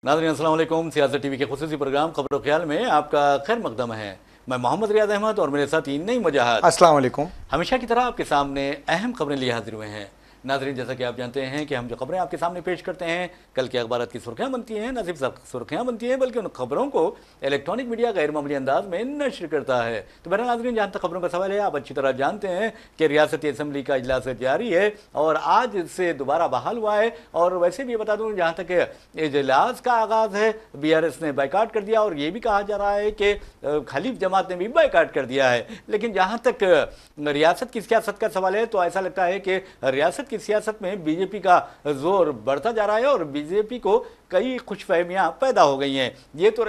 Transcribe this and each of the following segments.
नाज़रीन अस्सलाम वालेकुम। सियासत टीवी के खुसूसी प्रोग्राम खबर ख्याल में आपका खैर मकदम है। मैं मोहम्मद रियाज अहमद और मेरे साथी नईम वजाहत। अस्सलाम वालेकुम। हमेशा की तरह आपके सामने अहम खबरें लिए हाजिर हुए हैं। नाज़रीन, जैसा कि आप जानते हैं कि हम जो खबरें आपके सामने पेश करते हैं कल के अखबारात की सुर्खियाँ बनती हैं, न सिर्फ सुर्खियाँ बनती हैं बल्कि उन खबरों को इलेक्ट्रॉनिक मीडिया गैर मामूली अंदाज में नशर करता है। तो बहरहाल नाज़रीन, जहाँ तक खबरों का सवाल है, आप अच्छी तरह जानते हैं कि रियासती असम्बली का इजलास जारी है और आज से दोबारा बहाल हुआ है। और वैसे भी बता दूँ, जहाँ तक इजलास का आगाज़ है, BRS ने बाइकाट कर दिया और ये भी कहा जा रहा है कि खलीफ जमात ने भी बाइकाट कर दिया है। लेकिन जहाँ तक रियासत की सियासत का सवाल है तो ऐसा लगता है कि रियासत की सियासत में बीजेपी का जोर बढ़ता जा रहा है और बीजेपी को कई खुशफहमियां पैदा हो गई हैं। ये तो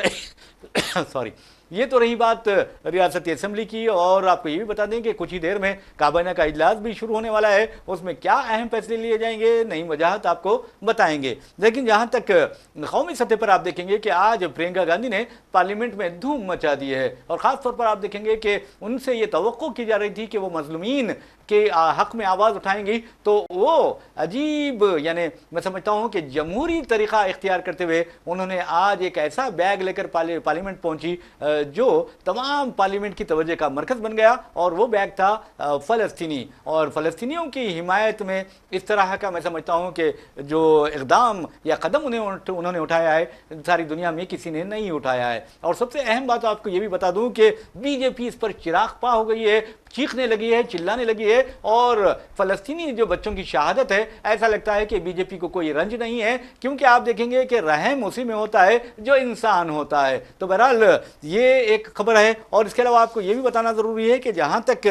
ये तो रही बात रियासती असम्बली की। और आपको ये भी बता दें कि कुछ ही देर में काबीना का इजलास भी शुरू होने वाला है। उसमें क्या अहम फैसले लिए जाएंगे, नई वजाहत आपको बताएंगे। लेकिन जहां तक कौमी सतह पर आप देखेंगे कि आज प्रियंका गांधी ने पार्लियामेंट में धूम मचा दी है और ख़ास तौर पर आप देखेंगे कि उनसे ये तवक्को की जा रही थी कि वो मजलूमीन के हक में आवाज़ उठाएंगी, तो वो अजीब, यानी मैं समझता हूँ कि जमहूरी तरीक़ा इख्तियार करते हुए उन्होंने आज एक ऐसा बैग लेकर पार्लियामेंट पहुँची जो तमाम पार्लियामेंट की तवज्जो का मरकज़ बन गया। और वो बैग था फ़लस्तीनी, और फ़लस्तीनियों की हिमायत में इस तरह का मैं समझता हूँ कि जो इक़दाम या कदम उन्होंने उठाया है, सारी दुनिया में किसी ने नहीं उठाया है। और सबसे अहम बात आपको ये भी बता दूँ कि बीजेपी इस पर चिराग पा हो गई है, चीखने लगी है, चिल्लाने लगी है। और फ़लस्तीनी जो बच्चों की शहादत है, ऐसा लगता है कि बीजेपी को कोई रंज नहीं है, क्योंकि आप देखेंगे कि रहम उसी में होता है जो इंसान होता है। तो बहरहाल ये एक खबर है। और इसके अलावा आपको ये भी बताना ज़रूरी है कि जहाँ तक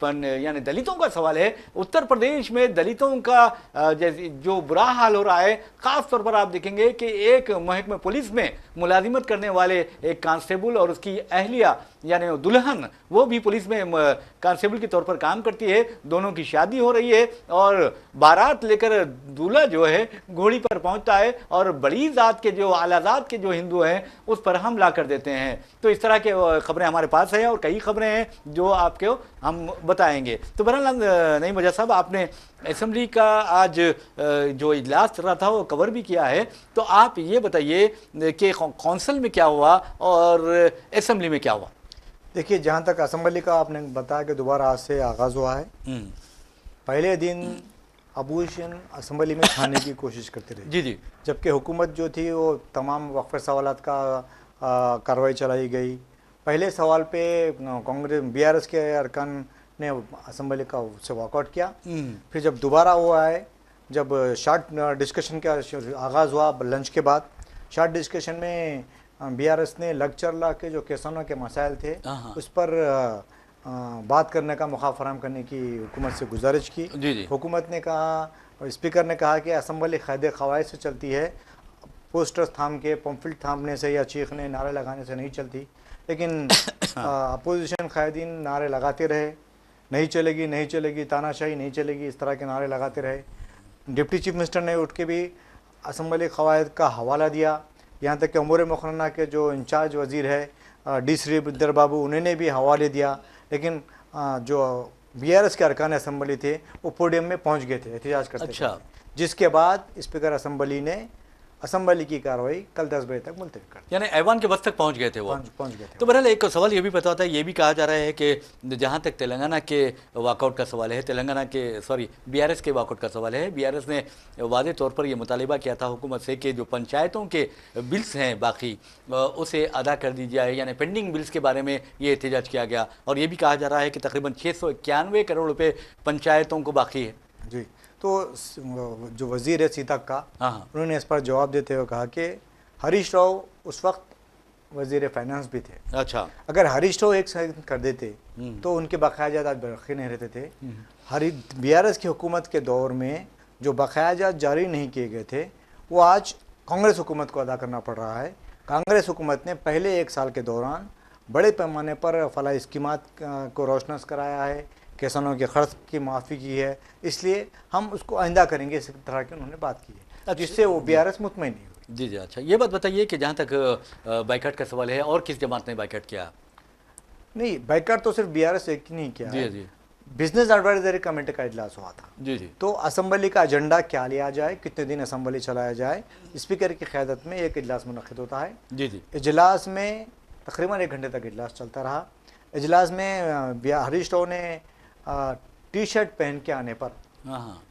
यानी दलितों का सवाल है, उत्तर प्रदेश में दलितों का जैसे जो बुरा हाल हो रहा है, ख़ास तौर पर आप देखेंगे कि एक महकमे पुलिस में मुलाजिमत करने वाले एक कांस्टेबल और उसकी अहलिया यानी दुल्हन, वो भी पुलिस में कांस्टेबल के तौर पर काम करती है। दोनों की शादी हो रही है और बारात लेकर दूल्हा जो है घोड़ी पर पहुंचता है और बड़ी जात के जो आला जात के जो हिंदू हैं उस पर हमला कर देते हैं। तो इस तरह के खबरें हमारे पास हैं और कई खबरें हैं जो आपको हम बताएंगे। तो बहरहाल नईम वजाहत साहब, आपने असम्बली का आज जो इजलास चल रहा था वो कवर भी किया है, तो आप ये बताइए कि कौंसिल में क्या हुआ और असम्बली में क्या हुआ। देखिए, जहाँ तक असम्बली का आपने बताया कि दोबारा आज से आगाज़ हुआ है। पहले दिन अपोजिशन असम्बली में खाने की कोशिश करती रही, जी, जबकि हुकूमत जो थी वो तमाम वक्फ सवालात का कार्रवाई चलाई गई। पहले सवाल पे कांग्रेस BRS के अरकान ने असम्बली का से वॉकआउट किया। फिर जब दोबारा हुआ है, जब शॉर्ट डिस्कशन का आगाज़ हुआ लंच के बाद, शॉर्ट डिस्कशन में BRS ने लेक्चर ला के जो किसानों के मसाइल थे उस पर बात करने का मौका फराहम करने की हुकूमत से गुजारिश की। जी। हुकूमत ने कहा, स्पीकर ने कहा कि असम्बली क़ायदे क़वाइद से चलती है, पोस्टर्स थाम के, पंफलेट थामने से या चीखने नारे लगाने से नहीं चलती। लेकिन अपोजिशन कायदीन नारे लगाते रहे, नहीं चलेगी नहीं चलेगी, तानाशाही नहीं चलेगी, इस तरह के नारे लगाते रहे। डिप्टी चीफ मिनिस्टर ने उठ के भी असम्बली क़वाइद का हवाला दिया। यहाँ तक कि उमूर मुक़र्रना के जो इंचार्ज वज़ीर है D श्रीधर बाबू, उन्होंने भी हवाले दिया। लेकिन जो BRS के अरकान असम्बली थे वो पोडियम में पहुँच गए थे एहतजाज करते। अच्छा। जिसके बाद स्पीकर असम्बली ने असम्बली की कार्रवाई कल 10 बजे तक मुलतवी कर दी, यानी ऐवान के बस तक पहुंच गए थे वो, पहुंच गए थे। तो बहरहाल एक सवाल ये भी पता होता है, ये भी कहा जा रहा है कि जहां तक तेलंगाना के वॉकआउट का सवाल है, BRS के वॉकआउट का सवाल है, BRS ने वाज़े तौर पर यह मुतालिबा किया था हुकूमत से कि जो पंचायतों के बिल्स हैं बाकी उसे अदा कर दी जाए, यानी पेंडिंग बिल्स के बारे में ये एहतजाज किया गया। और ये भी कहा जा रहा है कि तकरीबन 691 करोड़ रुपये पंचायतों को बाकी है। जी। तो जो वज़ीर है सीतक का, उन्होंने इस पर जवाब देते हुए कहा कि हरीश राव उस वक्त वज़ीर फाइनेंस भी थे। अच्छा। अगर हरीश राव एक साइन कर देते तो उनके बकाया जात आज बाकी नहीं रहते थे। BRS की हुकूमत के दौर में जो बकाया जात जारी नहीं किए गए थे वो आज कांग्रेस हुकूमत को अदा करना पड़ रहा है। कांग्रेस हुकूमत ने पहले 1 साल के दौरान बड़े पैमाने पर फलाही स्कीमात को रोशनस कराया है, किसानों के खर्च की माफ़ी की है, इसलिए हम उसको आइंदा करेंगे, इस तरह की उन्होंने बात की है, जिससे वो BRS मुतमईन नहीं हुई। जी जी, अच्छा ये बात बताइए कि जहाँ तक बाइकाट का सवाल है, और किस जमात ने बाइकाट किया? नहीं, बाइकाट तो सिर्फ बीआरएस एक ही नहीं किया जी है, जी बिजनेस एडवाइजरी कमेटी का इजलास हुआ था। जी जी तो असेंबली का एजेंडा क्या लिया जाए, कितने दिन असेंबली चलाया जाए, स्पीकर की क़यादत में एक इजलास मुनक़िद होता है। जी जी इजलास में तकरीबन 1 घंटे तक इजलास चलता रहा। इजलास में हरीश राव ने टी शर्ट पहन के आने पर हाँ हाँ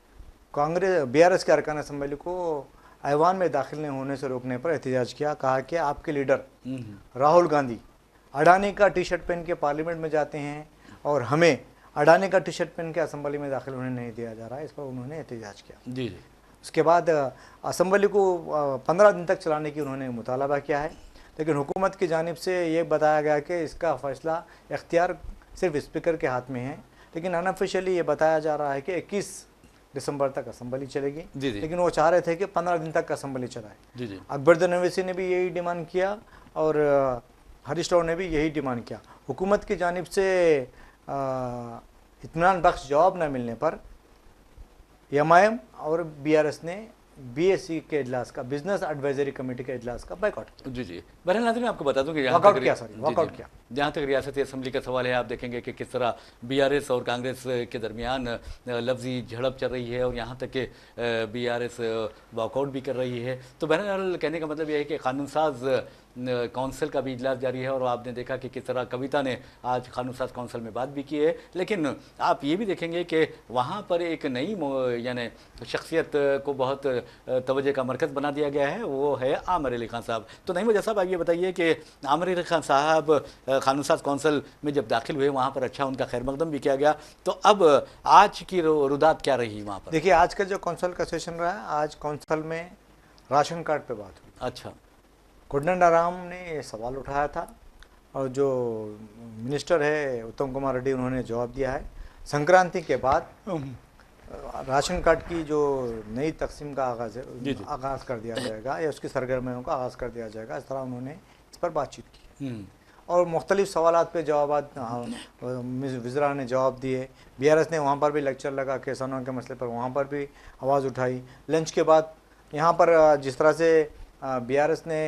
कांग्रेस बीआरएस के अरकान असेंबली को ऐवान में दाखिल नहीं होने से रोकने पर एहतजाज किया। कहा कि आपके लीडर राहुल गांधी अडानी का टी शर्ट पहन के पार्लियामेंट में जाते हैं और हमें अडानी का टी शर्ट पहन के असेंबली में दाखिल होने नहीं दिया जा रहा है। इस पर उन्होंने एहतजाज किया। जी जी उसके बाद असेंबली को 15 दिन तक चलाने की उन्होंने मुतालबा किया है, लेकिन हुकूमत की जानिब से ये बताया गया कि इसका फ़ैसला इख्तियार सिर्फ स्पीकर के हाथ में है। लेकिन अनऑफिशियली ये बताया जा रहा है कि 21 दिसंबर तक असेंबली चलेगी, लेकिन वो चाह रहे थे कि 15 दिन तक असेंबली चलाए। जी जी अकबरुद्दीन अवैसी ने भी यही डिमांड किया और हरीश राव ने भी यही डिमांड किया। हुकूमत की जानिब से इत्मीनान बख्श जवाब न मिलने पर एमआईएम और बीआरएस ने बीएससी के इजलास का, बिजनेस एडवाइजरी कमेटी के इजलास का बाइकआउट किया। जी जी, बहरहाल नाज़रीन आपको बता दूं कि वॉकआउट किया। जहाँ तक रियासती असम्बली का सवाल है, आप देखेंगे कि किस तरह बीआरएस और कांग्रेस के दरमियान लफ्जी झड़प चल रही है और यहाँ तक कि बीआरएस वॉकआउट भी कर रही है। तो बहरहाल कहने का मतलब यह है कि कानून साज काउंसिल का भी इजलास जारी है और आपने देखा कि किस तरह कविता ने आज कानून साज काउंसिल में बात भी की है। लेकिन आप ये भी देखेंगे कि वहाँ पर एक नई यानी शख्सियत को बहुत तवज्जो का मरकज़ बना दिया गया है, वो है आमिर अली खान साहब। तो नईम वजह साहब, आप ये बताइए कि आमिर अली खान साहब कानून साज काउंसिल में जब दाखिल हुए, वहाँ पर अच्छा उनका खैर मकदम भी किया गया, तो अब आज की रुदात क्या रही वहाँ पर? देखिए, आज का जो काउंसिल का सेशन रहा है, आज काउंसिल में राशन कार्ड पे बात हुई। अच्छा, कोदंडाराम ने ये सवाल उठाया था और जो मिनिस्टर है उत्तम कुमार रेड्डी, उन्होंने जवाब दिया है। संक्रांति के बाद राशन कार्ड की जो नई तकसीम का आगाज़ कर दिया जाएगा या उसकी सरगर्मियों का आगाज़ कर दिया जाएगा, इस तरह उन्होंने इस पर बातचीत की और मुख्तलिफ सवालात पे जवाब वज़रा ने जवाब दिए। बीआरएस ने वहाँ पर भी लेक्चर लगा, किसानों के मसले पर वहाँ पर भी आवाज़ उठाई। लंच के बाद यहाँ पर जिस तरह से बीआरएस ने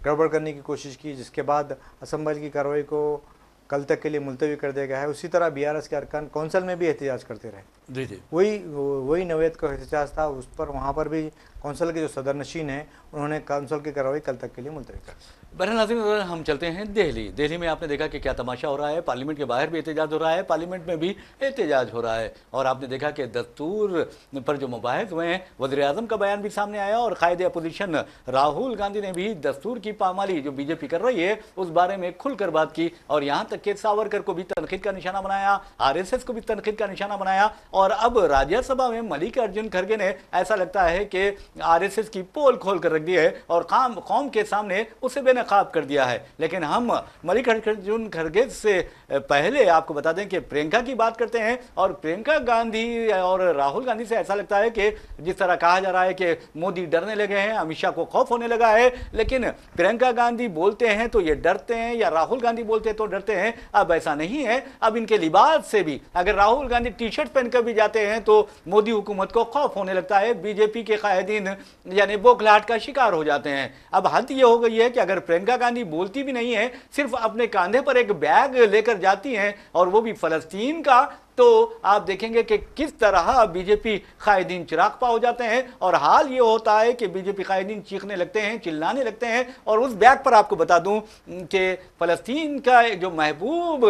गड़बड़ करने की कोशिश की, जिसके बाद असेंबली की कार्रवाई को कल तक के लिए मुलतवी कर दिया गया है, उसी तरह बीआरएस के अरकान काउंसिल में भी एहतजाज करते रहे। जी जी, वही नवेद का एहतजाज था उस पर। वहाँ पर भी काउंसिल के जो सदर नशीन हैं, उन्होंने काउंसिल की कार्रवाई कल तक के लिए मुलतवी कर दी। बहरहाल हम चलते हैं दिल्ली में आपने देखा कि क्या तमाशा हो रहा है। पार्लियामेंट के बाहर भी एहतजाज हो रहा है, पार्लियामेंट में भी एहतजाज हो रहा है और आपने देखा कि दस्तूर पर जो मुबाहिस हुए हैं, वज़ीर-ए-आज़म का बयान भी सामने आया और कायदे अपोजिशन राहुल गांधी ने भी दस्तूर की पामाली जो बीजेपी कर रही है उस बारे में खुलकर बात की और यहाँ तक कि सावरकर को भी तनकीद का निशाना बनाया, आरएसएस को भी तनकीद का निशाना बनाया। और अब राज्यसभा में मल्लिकार्जुन खड़गे ने ऐसा लगता है कि आरएसएस की पोल खोल कर रख दी है और कौम के सामने उसे बेनकाब कर दिया है। लेकिन हम मल्लिकार्जुन खड़गे से पहले आपको बता दें कि प्रियंका की बात करते हैं और प्रियंका गांधी और राहुल गांधी से ऐसा लगता है कि जिस तरह कहा जा रहा है कि मोदी डरने लगे हैं, अमित शाह को खौफ होने लगा है, लेकिन प्रियंका गांधी बोलते हैं तो ये डरते हैं या राहुल गांधी बोलते हैं तो डरते हैं। अब ऐसा नहीं है, अब इनके लिबास से भी अगर राहुल गांधी टी शर्ट पहनकर भी जाते हैं तो मोदी हुकूमत को खौफ होने लगता है, बीजेपी के कायदीन यानी बौखलाहट का शिकार हो जाते हैं। अब हद ये हो गई है कि अगर प्रियंका गांधी बोलती भी नहीं है, सिर्फ अपने कंधे पर एक बैग लेकर जाती हैं और वो भी फलस्तीन का, तो आप देखेंगे कि किस तरह बीजेपी कायदीन चिरागपा हो जाते हैं और हाल ये होता है कि बीजेपी कायदीन चीखने लगते हैं, चिल्लाने लगते हैं। और उस बैग पर आपको बता दूं कि फलस्तीन का जो महबूब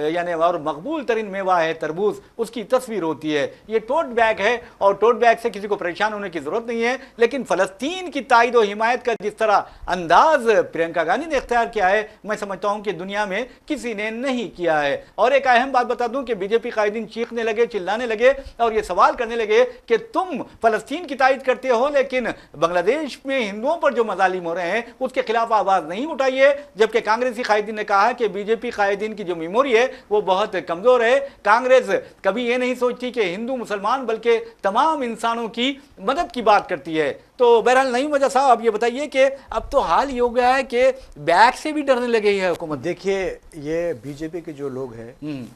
यानी और मकबूल तरीन मेवा है तरबूज, उसकी तस्वीर होती है। ये टोट बैग है और टोट बैग से किसी को परेशान होने की जरूरत नहीं है, लेकिन फलस्तीन की तायद और हिमायत का जिस तरह अंदाज प्रियंका गांधी ने इख्तियार किया है, मैं समझता हूं कि दुनिया में किसी ने नहीं किया है। और एक अहम बात बता दूं कि बीजेपी कायदीन चीखने लगे, चिल्लाने लगे और ये सवाल करने लगे कि तुम फलस्तीन की तायद करते हो लेकिन बांग्लादेश में हिंदुओं पर जो मजालिम हो रहे हैं उसके खिलाफ आवाज नहीं उठाइए। जबकि कांग्रेसी कायदीन ने कहा कि बीजेपी कायदीन की जो मेमोरी है वो बहुत कमजोर है। कांग्रेस कभी ये नहीं सोचती कि हिंदू मुसलमान बल्कि तमाम इंसानों की मदद की बात करती है। तो बहरहाल नईम वजह साहब, आप ये बताइए कि अब तो हाल ये हो गया है कि बैग से भी डरने लगे है हुकूमत। देखिए, ये बीजेपी के जो लोग हैं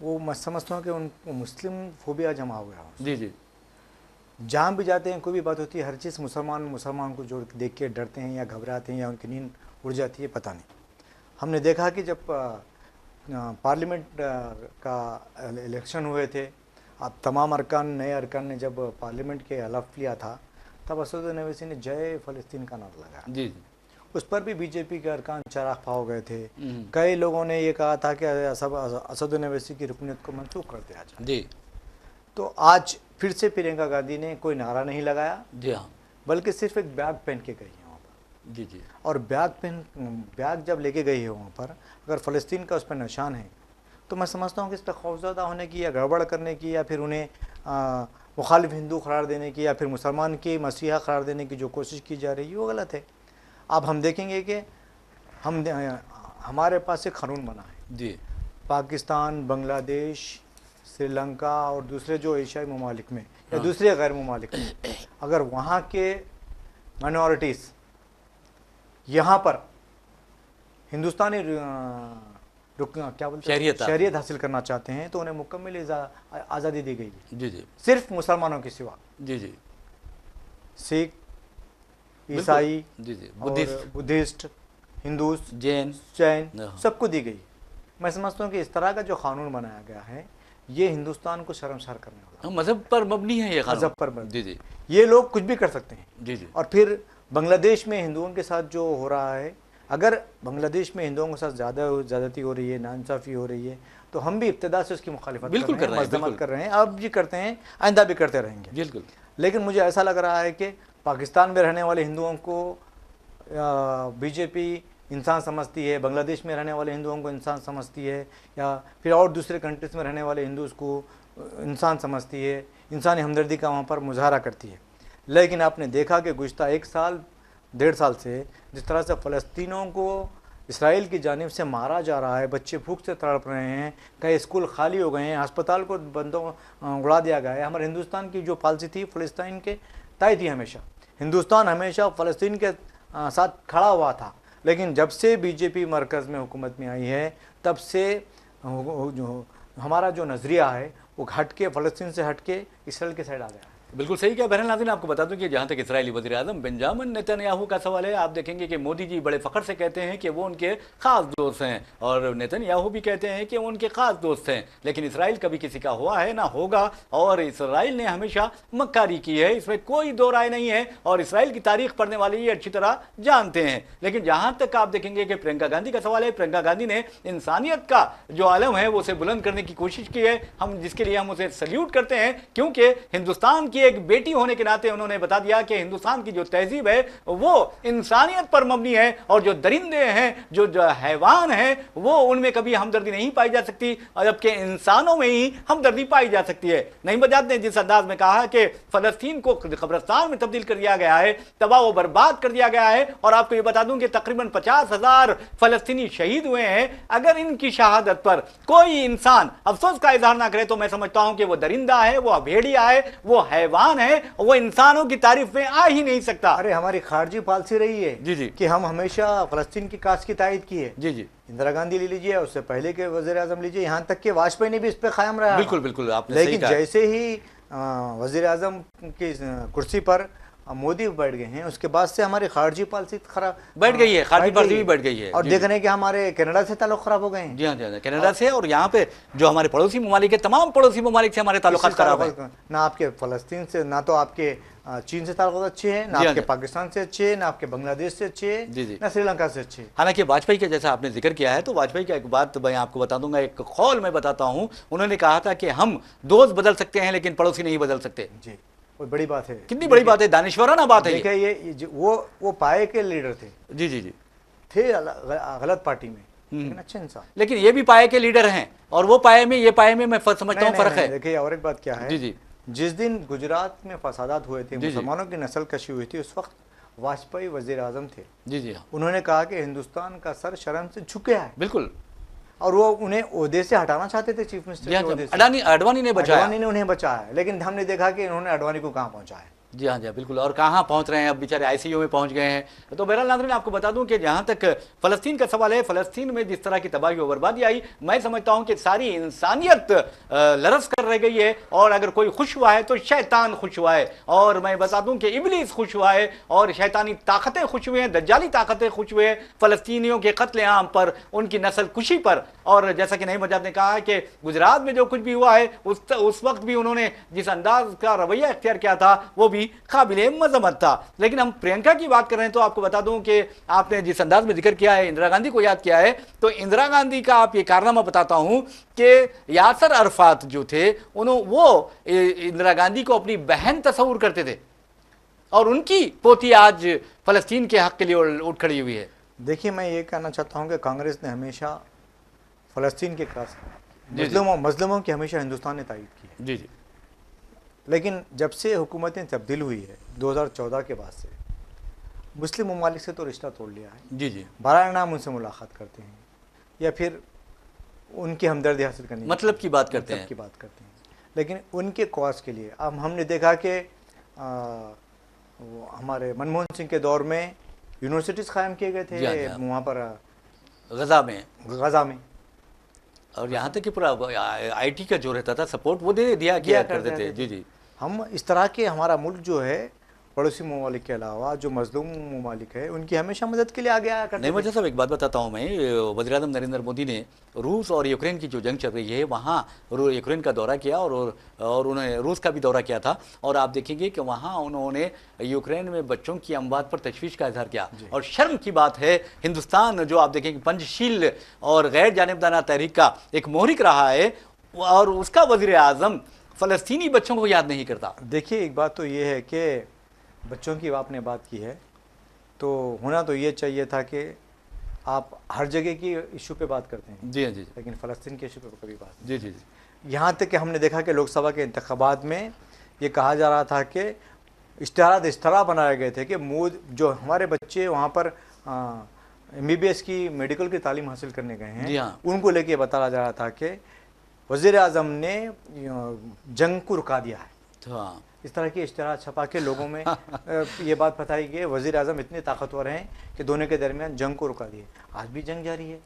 वो मैं समझता हूँ कि उनको मुस्लिम फोबिया जमा हो गया। जी जी, जहाँ भी जाते हैं कोई भी बात होती है, हर चीज़ मुसलमान को जोड़ देख के डरते हैं या घबराते हैं या उनकी नींद उड़ जाती है, पता नहीं। हमने देखा कि जब पार्लियामेंट का इलेक्शन हुए थे, अब तमाम नए अरकान ने जब पार्लियामेंट के हलफ लिया था, तब असद ओवैसी ने जय फ़लस्तीन का नारा लगाया। जी, उस पर भी बीजेपी के अरकान चराग हो गए थे। कई लोगों ने ये कहा था कि असद ओवैसी की रुकनीत को मनसूख कर दिया जाए। जी, तो आज फिर से प्रियंका गांधी ने कोई नारा नहीं लगाया, जी हाँ, बल्कि सिर्फ एक बैग पहन के गई है वहाँ पर। जी जी, और बैग जब लेके गई है वहाँ पर, अगर फ़लस्तीन का उस पर निशान है, तो मैं समझता हूँ कि इस पर खौफजदा होने की या गड़बड़ करने की या फिर उन्हें मुखालिफ हिंदू करार देने की या फिर मुसलमान की मसीहा करार देने की जो कोशिश की जा रही है वो गलत है। अब हम देखेंगे कि हमारे पास एक कानून बना है जी, पाकिस्तान, बांग्लादेश, श्रीलंका और दूसरे जो एशियाई ममालिक में या दूसरे गैर ममालिक में, अगर वहाँ के माइनॉरिटीज़ यहाँ पर हिंदुस्तानी क्या बोलते हैं शहरियत हासिल करना चाहते हैं, तो उन्हें मुकम्मल आज़ादी दी गई है। जी जी, सिर्फ मुसलमानों के सिवा। जी जी, सिख, ईसाई, जी जी, बुद्धिस्ट, हिंदूस, जैन सबको दी गई। मैं समझता हूँ कि इस तरह का जो कानून बनाया गया है ये हिंदुस्तान को शर्मसार करने वाला, मजहब पर मबनी है, ये मजहब पर मबनी। जी जी, ये लोग कुछ भी कर सकते हैं। जी जी, और फिर बांग्लादेश में हिंदुओं के साथ जो हो रहा है, अगर बांग्लादेश में हिंदुओं के साथ ज़्यादती हो रही है, नाइंसाफ़ी हो रही है, तो हम भी इब्तिदा से उसकी मुखालिफत बिल्कुल कर रहे हैं, मजम्मत कर रहे हैं, अब भी करते हैं, आइंदा भी करते रहेंगे। बिल्कुल। लेकिन मुझे ऐसा लग रहा है कि पाकिस्तान में रहने वाले हिंदुओं को बीजेपी इंसान समझती है, बांग्लादेश में रहने वाले हिंदुओं को इंसान समझती है, या फिर और दूसरे कंट्रीज़ में रहने वाले हिंदूज़ को इंसान समझती है, इंसानी हमदर्दी का वहाँ पर मुजाहरा करती है। लेकिन आपने देखा कि गुज़श्ता 1 साल 1.5 साल से जिस तरह से फ़लस्तीनों को इसराइल की जानिब से मारा जा रहा है, बच्चे भूख से तड़प रहे हैं, कई स्कूल खाली हो गए हैं, अस्पताल को बंदों उड़ा दिया गया है। हमारे हिंदुस्तान की जो पॉलिसी थी फ़लस्तीन के तय थी, हमेशा हिंदुस्तान हमेशा फ़लस्तीन के साथ खड़ा हुआ था। लेकिन जब से बीजेपी मरकज़ में हुकूमत में आई है, तब से हमारा जो नज़रिया है वो हट के फ़लस्तीन से हट के इसराइल के साइड आ गया। बिल्कुल सही क्या बहरहाल नाज़रीन, आपको बता दूं कि जहाँ तक इजरायली वज़ीर आज़म बेंजामिन नेतन्याहू का सवाल है, आप देखेंगे कि मोदी जी बड़े फ़ख्र से कहते हैं कि वो उनके ख़ास दोस्त हैं, और नेतन्याहू भी कहते हैं कि वो उनके ख़ास दोस्त हैं। लेकिन इसराइल कभी किसी का हुआ है ना होगा, और इसराइल ने हमेशा मक्कारी की है, इसमें कोई दो राय नहीं है, और इसराइल की तारीख पढ़ने वाले ये अच्छी तरह जानते हैं। लेकिन जहाँ तक आप देखेंगे कि प्रियंका गांधी का सवाल है, प्रियंका गांधी ने इंसानियत का जो आलम है वो उसे बुलंद करने की कोशिश की है, हम जिसके लिए हम उसे सल्यूट करते हैं, क्योंकि हिंदुस्तान की एक बेटी होने के नाते उन्होंने बता दिया कि हिंदुस्तान की जो तहजीब है वो इंसानियत पर मबनी है, और जो दरिंदे हैं, जो हैवान हैं, वो उनमें कभी हमदर्दी नहीं पाई जा सकती, और जबकि इंसानों में ही हमदर्दी पाई जा सकती है। नहीं बजात ने जिस अंदाज में कहा कि फलस्तीन को कब्रिस्तान में तब्दील कर दिया गया है, तबाह व बर्बाद कर दिया गया है, और आपको ये बता दूं कि तकरीबन 50,000 फलस्तीनी शहीद हुए हैं। अगर इनकी शहादत पर कोई इंसान अफसोस का इजहार ना करे, तो मैं समझता हूं कि वो दरिंदा है, वो भेड़िया है, वो हैवान है, वो इंसानों की तारीफ में आ ही नहीं सकता। अरे हमारी खारजी पॉलिसी रही है जी जी कि हम हमेशा फलस्तीन की काज की तायद की है। जी जी, इंदिरा गांधी ले लीजिए, उससे पहले के वजीर आजम लीजिए, यहाँ तक कि वाजपेयी ने भी इस पे कायम रहा। बिल्कुल बिल्कुल, आपने लेकिन जैसे ही वजीर आजम की कुर्सी पर मोदी बैठ गए हैं, उसके बाद से हमारी खारजी पॉलिसी खराब बैठ गई है, खारजी पॉलिसी भी बैठ गई है, और देख रहे हैं कि हमारे कनाडा से ताल्लुक खराब हो गए हैं। जी हाँ, कनाडा से, और यहाँ पे जो हमारे पड़ोसी ममालिक है, तमाम पड़ोसी ममालिक से हमारे ताल्लुकात खराब है। ना आपके फलस्तीन से, ना तो आपके चीन से ताल्लुक अच्छे हैं, ना आपके पाकिस्तान से अच्छे हैं, ना आपके बांग्लादेश से अच्छे हैं, ना श्रीलंका से अच्छे हैं। हालांकि वाजपेयी का जैसा आपने जिक्र किया है, तो वाजपेयी का एक बात मैं आपको बता दूंगा, एक कौल मैं बताता हूँ। उन्होंने कहा था कि हम दोस्त बदल सकते हैं लेकिन पड़ोसी नहीं बदल सकते। जी, वो बड़ी बात है। कितनी बड़ी बात है, दानिश्वराना बात है। देखिए ये वो पाए के लीडर थे। जी जी जी, थे गलत पार्टी में, लेकिन अच्छे इंसान। लेकिन ये भी पाए के लीडर हैं, और वो पाए में ये पाए में मैं समझता हूँ फर्क है। देखिए और एक बात क्या है, जी जी, जिस दिन गुजरात में फसादात हुए थे, मुसलमानों की नस्ल कशी हुई थी, उस वक्त वाजपेयी वजीर आजम थे। जी जी, उन्होंने कहा कि हिंदुस्तान का सर शर्म से झुक गया है। बिल्कुल, और वो उन्हें ओहदे से हटाना चाहते थे, चीफ मिनिस्टर के ओहदे से। अडवाणी ने बचाया, अडवाणी ने उन्हें बचाया, लेकिन हमने देखा कि इन्होंने अडवाणी को कहाँ पहुंचाया। जी हाँ, जी हाँ, बिल्कुल। और कहाँ पहुँच रहे हैं, अब बेचारे आईसीयू में पहुँच गए हैं। तो बहरहाल नाज़रीन, आपको बता दूं कि जहाँ तक फ़लस्तीन का सवाल है, फ़लस्तीन में जिस तरह की तबाही और बर्बादी आई, मैं समझता हूँ कि सारी इंसानियत लरस कर रह गई है। और अगर कोई खुश हुआ है तो शैतान खुश हुआ है, और मैं बता दूं कि इब्लीस खुश हुआ है, और शैतानी ताकतें खुश हुए हैं, दज्जाली ताकतें खुश हुए हैं फ़लस्तीनियों के कत्लेआम पर, उनकी नस्ल कुशी पर। और जैसा कि नईम मजाद ने कहा कि गुजरात में जो कुछ भी हुआ है, उस वक्त भी उन्होंने जिस अंदाज का रवैया इख्तियार किया था वो भी काबिले मजम्मत था। लेकिन हम प्रियंका की बात कर रहे हैं, तो आपको बता दूं कि आपने जिस अंदाज में जिक्र किया है, इंदिरा गांधी को याद किया है, तो इंदिरा गांधी का आप ये कारनामा बताता हूं कि यासर अरफात जो थे, वो इंदिरा गांधी को अपनी बहन तस्वुर करते थे, और उनकी पोती आज फलस्तीन के हक के लिए उठ खड़ी हुई है। देखिए, मैं ये कहना चाहता हूं कि कांग्रेस ने हमेशा फलस्तीन के खास मजलूमों की हमेशा हिंदुस्तान ने तायीद की है। जी जी। लेकिन जब से हुकूमतें तब्दील हुई है 2014 के बाद से, मुस्लिम ममालिक से तो रिश्ता तोड़ लिया है। जी जी। बराए नाम उनसे मुलाकात करते हैं या फिर उनकी हमदर्दी हासिल करने मतलब की बात करते हैं, लेकिन उनके कॉज के लिए अब हमने देखा कि हमारे मनमोहन सिंह के दौर में यूनिवर्सिटीज़ कायम किए गए थे वहाँ पर गजा में, और यहाँ तक कि पूरा आईटी का जो रहता था सपोर्ट वो दिया करते थे। जी जी। हम इस तरह के, हमारा मुल्क जो है पड़ोसी ममालिक के अलावा जो मजलूम ममालिक है उनकी हमेशा मदद के लिए आगे आया करते। नहीं, मुझे सब एक बात बताता हूँ मैं, वज़ीर-ए-आज़म नरेंद्र मोदी ने रूस और यूक्रेन की जो जंग चल रही है वहाँ यूक्रेन का दौरा किया, और उन्होंने रूस का भी दौरा किया था। और आप देखेंगे कि वहाँ उन्होंने यूक्रेन में बच्चों की अमवात पर तशवीश का इजहार किया। और शर्म की बात है, हिंदुस्तान जो आप देखेंगे पंचशील और गैर जानिबदाना तहरीक का एक मोहरिक रहा है, और उसका वज़ीर-ए-आज़म फ़लस्तीनी बच्चों को याद नहीं करता। देखिए, एक बात तो ये है कि बच्चों की आपने बात की है, तो होना तो ये चाहिए था कि आप हर जगह की इशू पे बात करते हैं। जी जी। लेकिन फ़लस्तीन के इशू पे कभी बात नहीं। जी जी जी। यहाँ तक कि हमने देखा कि लोकसभा के इंतखाबात में ये कहा जा रहा था कि इश्तिहारात इस तरह बनाए गए थे कि जो हमारे बच्चे वहाँ पर MBBS की मेडिकल की तालीम हासिल करने गए हैं, उनको लेके बताया जा रहा था कि वज़ीर-ए-आज़म ने जंग को रुका दिया है। इस तरह की इश्तिहार छपा के लोगों में ये बात बताई गई वज़ीर-ए-आज़म इतने ताकतवर हैं कि दोनों के दरमियान जंग को रुका दिए। आज भी जंग जारी है,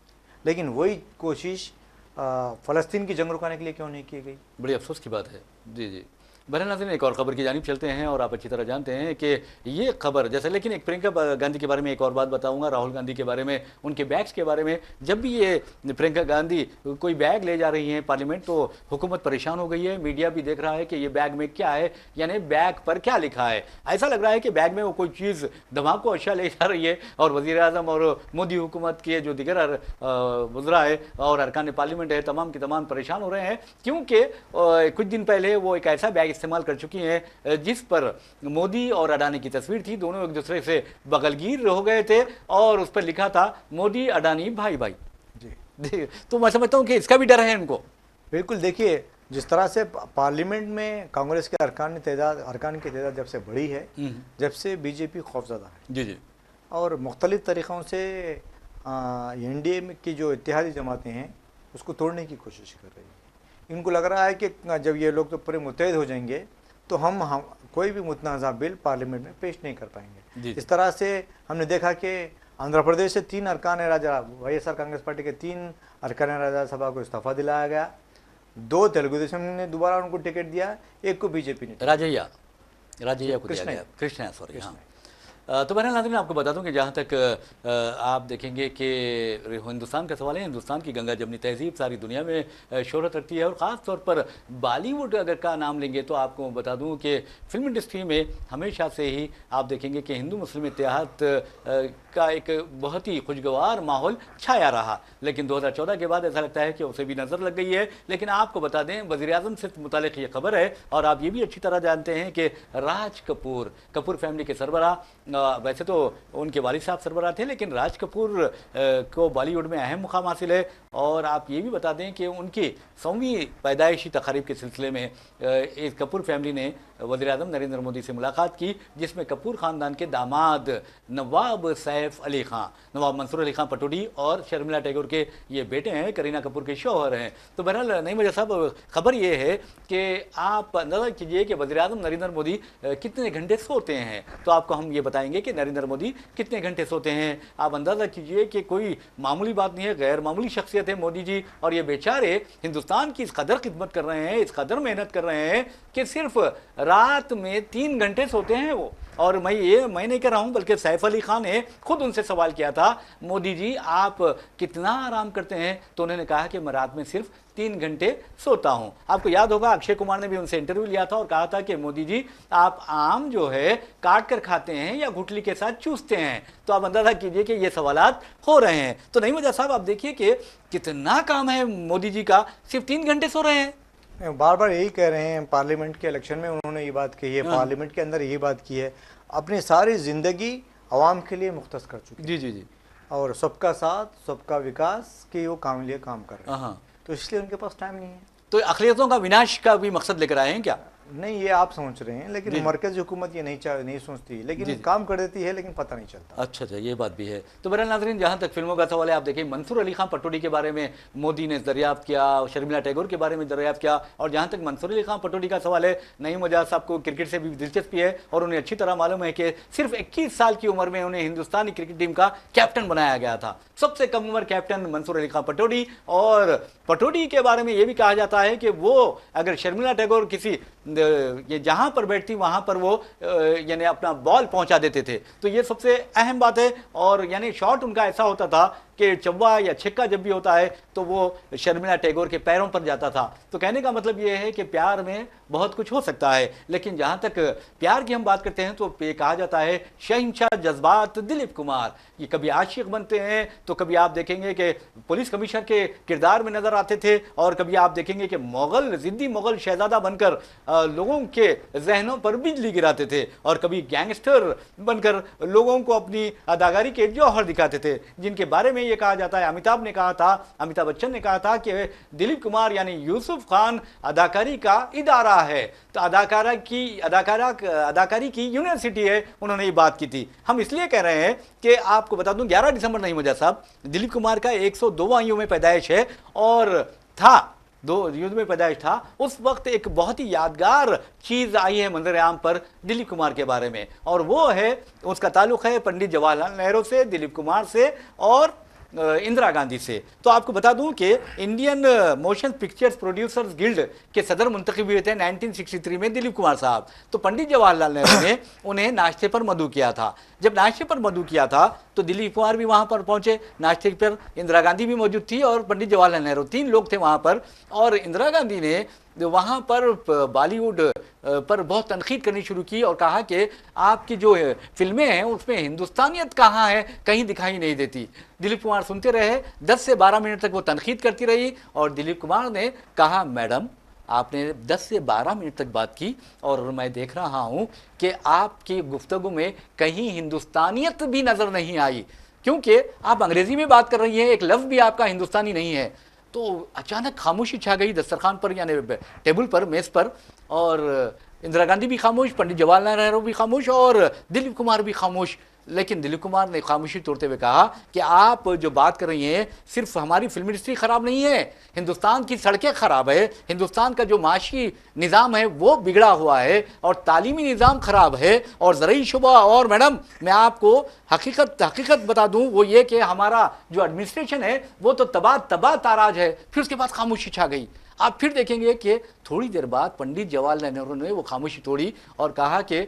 लेकिन वही कोशिश फ़लस्तीन की जंग रुकाने के लिए क्यों नहीं की गई? बड़ी अफसोस की बात है। जी जी। बहरहाल नाज़रीन, एक और ख़बर की जानिब चलते हैं, और आप अच्छी तरह जानते हैं कि ये खबर जैसे, लेकिन एक प्रियंका गांधी के बारे में एक और बात बताऊंगा, राहुल गांधी के बारे में, उनके बैग्स के बारे में। जब भी ये प्रियंका गांधी कोई बैग ले जा रही हैं पार्लियामेंट, तो हुकूमत परेशान हो गई है, मीडिया भी देख रहा है कि ये बैग में क्या है, यानी बैग पर क्या लिखा है। ऐसा लग रहा है कि बैग में वो कोई चीज़ धमाको अशिया ले जा रही है, और वज़ीर-ए-आज़म और मोदी हुकूमत के जो दिगर वज़रा है और अरकान पार्लियामेंट है, तमाम के तमाम परेशान हो रहे हैं, क्योंकि कुछ दिन पहले वो एक ऐसा बैग इस्तेमाल कर चुकी हैं जिस पर मोदी और अडानी की तस्वीर थी। दोनों एक दूसरे से बगलगीर हो गए थे, और उस पर लिखा था मोदी अडानी भाई भाई। जी। तो मैं समझता हूं कि इसका भी डर है इनको। बिल्कुल। देखिए, जिस तरह से पार्लियामेंट में कांग्रेस के अरकान की तादाद जब से बढ़ी है, जब से बीजेपी खौफज़दा है। जी जी। और मुख्तलिफ तरीक़ों से NDA की जो इत्तेहादी जमातें हैं उसको तोड़ने की कोशिश कर रही है। इनको लग रहा है कि जब ये लोग तो पूरे मुत्तहिद हो जाएंगे तो हम कोई भी मुतनाज़ा बिल पार्लियामेंट में पेश नहीं कर पाएंगे। इस तरह से हमने देखा कि आंध्र प्रदेश से 3 अरकान राजा, YSR कांग्रेस पार्टी के 3 अरकान राज्यसभा को इस्तीफ़ा दिलाया गया, 2 तेलुगु देशम ने दोबारा उनको टिकट दिया, 1 को बीजेपी ने, राजैया को दिया गया, कृष्णा, सॉरी। हाँ। तो बहरहाल नाज़रीन, आपको बता दूं कि जहाँ तक आप देखेंगे कि हिंदुस्तान का सवाल है, हिंदुस्तान की गंगा जमनी तहजीब सारी दुनिया में शोहरत रखती है, और ख़ास तौर पर बॉलीवुड अगर का नाम लेंगे तो आपको बता दूं कि फिल्म इंडस्ट्री में हमेशा से ही आप देखेंगे कि हिंदू मुस्लिम इत्तेहाद का एक बहुत ही खुशगवार माहौल छाया रहा। लेकिन 2014 के बाद ऐसा लगता है कि उसे भी नज़र लग गई है। लेकिन आपको बता दें, वज़ीर-ए-आज़म से मुतालिक ये खबर है, और आप ये भी अच्छी तरह जानते हैं कि राज कपूर फैमिली के सरबराह वैसे तो उनके वालिद साहब सरबराह थे, लेकिन राज कपूर को बॉलीवुड में अहम मुकाम हासिल है। और आप ये भी बता दें कि उनकी 100वीं पैदाइशी तकारीब के सिलसिले में इस कपूर फैमिली ने वज़ीर-ए-आज़म नरेंद्र मोदी से मुलाकात की, जिसमें कपूर ख़ानदान के दामाद नवाब सैफ अली ख़ान, नवाब मंसूर अली ख़ान पटौडी और शर्मिला टैगोर के ये बेटे हैं, करीना कपूर के शौहर हैं। तो बहरहाल नईम वजह साहब, खबर ये है कि आप अंदाज़ा कीजिए कि वज़ीर-ए-आज़म नरेंद्र मोदी कितने घंटे सोते हैं। तो आपको हम ये बताएंगे कि नरेंद्र मोदी कितने घंटे सोते हैं। आप अंदाज़ा कीजिए कि कोई मामूली बात नहीं है, गैर मामूली शख्सियत है मोदी जी, और ये बेचारे हिंदुस्तान की इस कदर खिदमत कर रहे हैं, इस कदर मेहनत कर रहे हैं कि सिर्फ रात में 3 घंटे सोते हैं वो। और मैं नहीं कह रहा हूं, बल्कि सैफ अली खान ने खुद उनसे सवाल किया था, मोदी जी आप कितना आराम करते हैं? तो उन्होंने कहा कि मैं रात में सिर्फ 3 घंटे सोता हूं। आपको याद होगा अक्षय कुमार ने भी उनसे इंटरव्यू लिया था और कहा था कि मोदी जी आप आम जो है काट कर खाते हैं या गुठली के साथ चूसते हैं? तो आप अंदाजा कीजिए कि ये सवालात हो रहे हैं। तो नहीं वजह साहब, आप देखिए कि कितना काम है मोदी जी का, सिर्फ 3 घंटे सो रहे हैं। बार बार यही कह रहे हैं, पार्लियामेंट के इलेक्शन में उन्होंने ये बात कही है, पार्लियामेंट के अंदर ये बात की है, अपनी सारी जिंदगी आवाम के लिए मुख्तस कर चुके। जी जी जी। और सबका साथ सबका विकास के वो काम लिए काम कर रहे हैं, तो इसलिए उनके पास टाइम नहीं है। तो अक़लियतों का विनाश का भी मकसद लेकर आए हैं क्या? नहीं, ये आप सोच रहे हैं, लेकिन मरकज़ी हुकूमत ये नहीं सोचती, लेकिन काम कर देती है, लेकिन पता नहीं चलता। अच्छा, ये बात भी है। तो बहरहाल नाज़रीन, जहाँ तक फिल्मों का सवाल है, आप देखिए मंसूर अली खान पटौडी के बारे में मोदी ने दरियाफ्त किया, शर्मिला टैगोर के बारे में दरियाफ्त किया। और जहाँ तक मंसूर अली खान पटौडी का सवाल है, नईम वजह साहब को क्रिकेट से भी दिलचस्पी है और उन्हें अच्छी तरह मालूम है कि सिर्फ 21 साल की उम्र में उन्हें हिंदुस्तानी क्रिकेट टीम का कैप्टन बनाया गया था। सबसे कम उम्र कैप्टन मंसूर अली खान पटौडी। और पटौडी के बारे में यह भी कहा जाता है कि वो अगर शर्मिला टैगोर किसी ये जहां पर बैठती वहां पर वो यानी अपना बॉल पहुंचा देते थे। तो ये सबसे अहम बात है। और यानी शॉट उनका ऐसा होता था कि चौवा या छक्का जब भी होता है तो वो शर्मिला टैगोर के पैरों पर जाता था। तो कहने का मतलब ये है कि प्यार में बहुत कुछ हो सकता है, लेकिन जहां तक प्यार की हम बात करते हैं तो ये कहा जाता है शहंशाह जज्बात दिलीप कुमार, ये कभी आशिक बनते हैं तो कभी आप देखेंगे कि पुलिस कमिश्नर के किरदार में नजर आते थे, और कभी आप देखेंगे कि जिद्दी मुगल शहजादा बनकर लोगों के जहनों पर बिजली गिराते थे, और कभी गैंगस्टर बनकर लोगों को अपनी अदाकारी के जौहर दिखाते थे, जिनके बारे में ये कहा जाता है, अमिताभ बच्चन ने कहा था कि दिलीप कुमार यानी यूसुफ खान अदाकारी का इदारा है, तो अदाकारी की यूनिवर्सिटी है। उन्होंने ये बात की थी। हम इसलिए कह रहे हैं कि आपको बता दूं 11 दिसंबर नहीं मुझे साहब, दिलीप कुमार का 102वां यूं में पैदाइश है, और था 2 युद्ध में पैदाइश था। उस वक्त एक बहुत ही यादगार चीज आई है मंजर आम पर दिलीप कुमार के बारे में, और वो है उसका ताल्लुक है पंडित जवाहरलाल नेहरू से, दिलीप कुमार से और इंदिरा गांधी से। तो आपको बता दूं कि Indian motion pictures producers guild के सदर मुंतखब हुए थे 1963 में दिलीप कुमार साहब। तो पंडित जवाहरलाल नेहरू ने उन्हें नाश्ते पर मदऊ किया था। जब नाश्ते पर मदऊ किया था तो दिलीप कुमार भी वहां पर पहुंचे नाश्ते पर, इंदिरा गांधी भी मौजूद थी और पंडित जवाहरलाल नेहरू, 3 लोग थे वहां पर। और इंदिरा गांधी ने वहां पर बॉलीवुड पर बहुत तनकीद करनी शुरू की और कहा कि आपकी जो फिल्में हैं उसमें हिंदुस्तानियत कहाँ है, कहीं दिखाई नहीं देती। दिलीप कुमार सुनते रहे, 10 से 12 मिनट तक वो तनकीद करती रही, और दिलीप कुमार ने कहा मैडम आपने 10 से 12 मिनट तक बात की और मैं देख रहा हूं कि आपकी गुफ्तगू में कहीं हिंदुस्तानियत भी नजर नहीं आई, क्योंकि आप अंग्रेजी में बात कर रही हैं, एक लफ्ज भी आपका हिंदुस्तानी नहीं है। तो अचानक खामोशी छा गई दस्तरखान पर, यानी टेबल पर, मेज पर, और इंदिरा गांधी भी खामोश, पंडित जवाहरलाल नेहरू भी खामोश और दिलीप कुमार भी खामोश। लेकिन दिलीप कुमार ने खामोशी तोड़ते हुए कहा कि आप जो बात कर रही हैं, सिर्फ हमारी फिल्म इंडस्ट्री खराब नहीं है, हिंदुस्तान की सड़कें खराब है, हिंदुस्तान का जो माशी निज़ाम है वो बिगड़ा हुआ है, और तालीमी निज़ाम खराब है, और ज़रूरी शुबा। और मैडम मैं आपको हकीकत बता दूं, वो ये कि हमारा जो एडमिनिस्ट्रेशन है वो तो तबाह ताराज है। फिर उसके बाद खामोशी छा गई। आप फिर देखेंगे कि थोड़ी देर बाद पंडित जवाहरलाल नेहरू ने वो खामोशी तोड़ी और कहा कि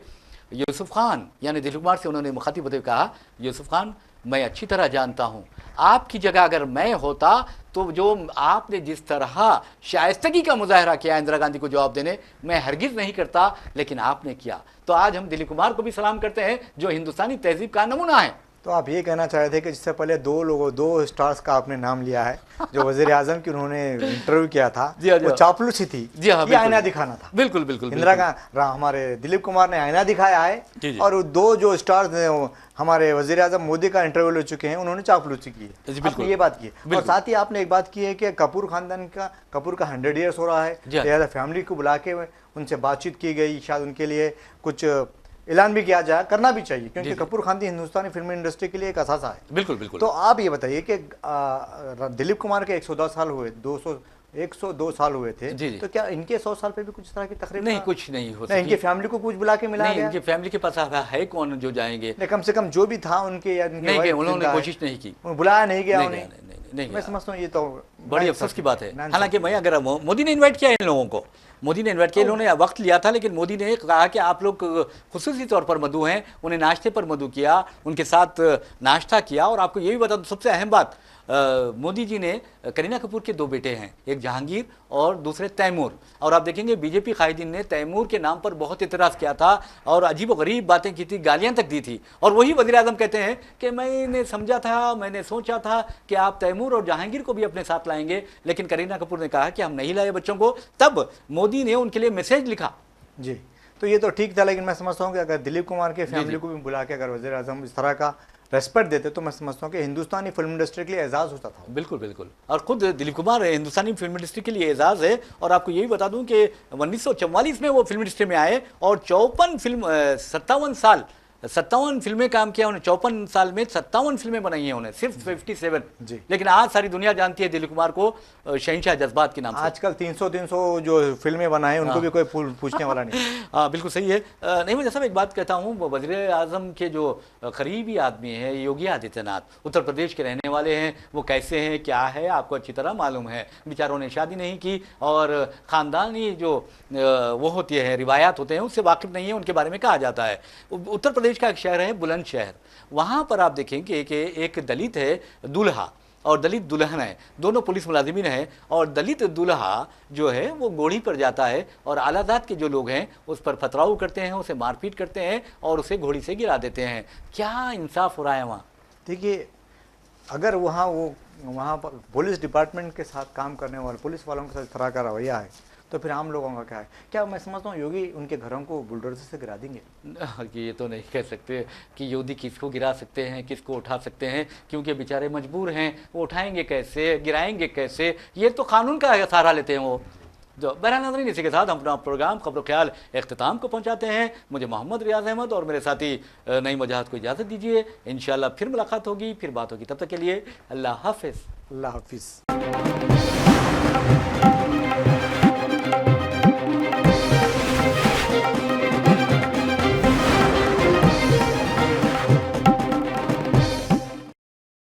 यूसुफ खान, यानी दिलीप कुमार से उन्होंने मुखातिब होते हुए कहा, यूसुफ खान मैं अच्छी तरह जानता हूं, आपकी जगह अगर मैं होता तो जो आपने जिस तरह शाइस्तगी का मुजाहरा किया इंदिरा गांधी को जवाब देने, मैं हरगिज नहीं करता, लेकिन आपने किया। तो आज हम दिलीप कुमार को भी सलाम करते हैं जो हिंदुस्तानी तहजीब का नमूना है। तो आप ये कहना चाह रहे थे कि जिससे पहले दो स्टार्स का आपने नाम लिया है, जो वज़ीर आज़म के उन्होंने दो स्टार्स का आपने नाम लिया है, जो वज़ीर आज़म की उन्होंने इंटरव्यू किया था, वो चापलूसी थी, जी हाँ, ये आईना दिखाना था। बिल्कुल बिल्कुल। हमारे दिलीप कुमार ने आईना दिखाया है, और दो जो स्टार्स हमारे वज़ीर आज़म मोदी का इंटरव्यू ले चुके हैं, उन्होंने चापलूसी की है। आपने ये बात की है, और साथ ही आपने एक बात की है कि कपूर का 100 ईयर्स हो रहा है, लिहाजा फैमिली को बुला के उनसे बातचीत की गई, शायद उनके लिए कुछ ऐलान भी किया जाए, करना भी चाहिए, क्योंकि कपूर खानदान हिंदुस्तानी फिल्म इंडस्ट्री के लिए एक असासा है। बिल्कुल बिल्कुल। तो आप ये बताइए कि दिलीप कुमार के 110 साल हुए, 102 साल हुए थे, तो क्या इनके 100 साल पे भी कुछ तरह की तकरीब नहीं, कुछ नहीं हो सकती? इनकी फैमिली को कुछ बुला के मिला गया? इनकी फैमिली के पास है कौन जो जाएंगे? कम से कम जो भी था उनके उन्होंने कोशिश नहीं की, बुलाया नहीं गया उन्हें। नहीं, मैं समझता हूँ ये तो बड़ी अफसोस की बात है। हालांकि मैं अगर मोदी ने इन्वाइट किया इन लोगों को, मोदी ने इन्वाइट किया, इन्होंने वक्त लिया था, लेकिन मोदी ने कहा कि आप लोग खुसूसी तौर पर मधु हैं, उन्हें नाश्ते पर मधु किया, उनके साथ नाश्ता किया। और आपको ये भी बता दूं, सबसे अहम बात, मोदी जी ने करीना कपूर के 2 बेटे हैं, एक जहांगीर और दूसरे तैमूर, और आप देखेंगे बीजेपी कायदीन ने तैमूर के नाम पर बहुत इतराज़ किया था और अजीब व गरीब बातें की थी, गालियां तक दी थी। और वही वज़ीर आज़म कहते हैं कि मैंने समझा था, मैंने सोचा था कि आप तैमूर और जहांगीर को भी अपने साथ लाएंगे, लेकिन करीना कपूर ने कहा कि हम नहीं लाए बच्चों को। तब मोदी ने उनके लिए मैसेज लिखा। जी, तो ये तो ठीक था, लेकिन मैं समझता हूँ कि अगर दिलीप कुमार के फैमिली को भी बुला के अगर वज़ीर आज़म इस तरह का रेस्पेक्ट देते, तो मैं समझता हूँ कि हिंदुस्तानी फिल्म इंडस्ट्री के लिए एजाज़ होता था। बिल्कुल बिल्कुल। और खुद दिलीप कुमार हिंदुस्तानी फिल्म इंडस्ट्री के लिए एजाज़ है। और आपको यही बता दूं कि 1944 में वो फिल्म इंडस्ट्री में आए और 57 फिल्में काम किया उन्हें। 54 साल में 57 फिल्में बनाई हैं उन्हें, सिर्फ 57 जी। लेकिन आज सारी दुनिया जानती है दिलीप कुमार को शहंशाह जज्बात के नाम से। आजकल 300 जो फिल्में बनाए उनको भी कोई पूछने वाला नहीं। हाँ बिल्कुल सही है। नहीं, मैं जैसा एक बात कहता हूँ, वज़ीर आज़म के जो करीबी आदमी है योगी आदित्यनाथ, उत्तर प्रदेश के रहने वाले हैं, वो कैसे हैं क्या है आपको अच्छी तरह मालूम है। बेचारों ने शादी नहीं की और ख़ानदानी जो वो होती है, रिवायात होते हैं, उससे वाकिफ़ नहीं है, उनके बारे में कहा जाता है। उत्तर प्रदेश का एक शहर है बुलंदशहर, वहाँ पर आप देखेंगे कि एक दलित है दूल्हा और दलित दुल्हन है, दोनों पुलिस मुलाजिमीन हैं। और दलित दूल्हा जो है वो गोड़ी पर जाता है और आलाजात के जो लोग हैं उस पर पथराव करते हैं, उसे मारपीट करते हैं और उसे घोड़ी से गिरा देते हैं। क्या इंसाफ हो रहा है वहाँ? देखिए, अगर वहाँ पर पुलिस डिपार्टमेंट के साथ काम करने वाले पुलिस वालों के साथ इस तरह का रवैया है, तो फिर आम लोगों का क्या है? क्या मैं समझता हूँ योगी उनके घरों को बुलडोजर से गिरा देंगे? ये तो नहीं कह सकते कि योगी किसको गिरा सकते हैं, किसको उठा सकते हैं, क्योंकि बेचारे मजबूर हैं। वो उठाएंगे कैसे, गिराएंगे कैसे? ये तो कानून का सहारा लेते हैं वो। जो बहरहाल नाज़रीन, इसी के साथ हम अपना प्रोग्राम खबर ख्याल इख्तिताम को पहुंचाते हैं। मुझे मोहम्मद रियाज अहमद और मेरे साथी नईम वजाहत को इजाज़त दीजिए। इंशाअल्लाह फिर मुलाकात होगी, फिर बात होगी। तब तक के लिए अल्लाह हाफिज़। अल्लाह हाफिज़।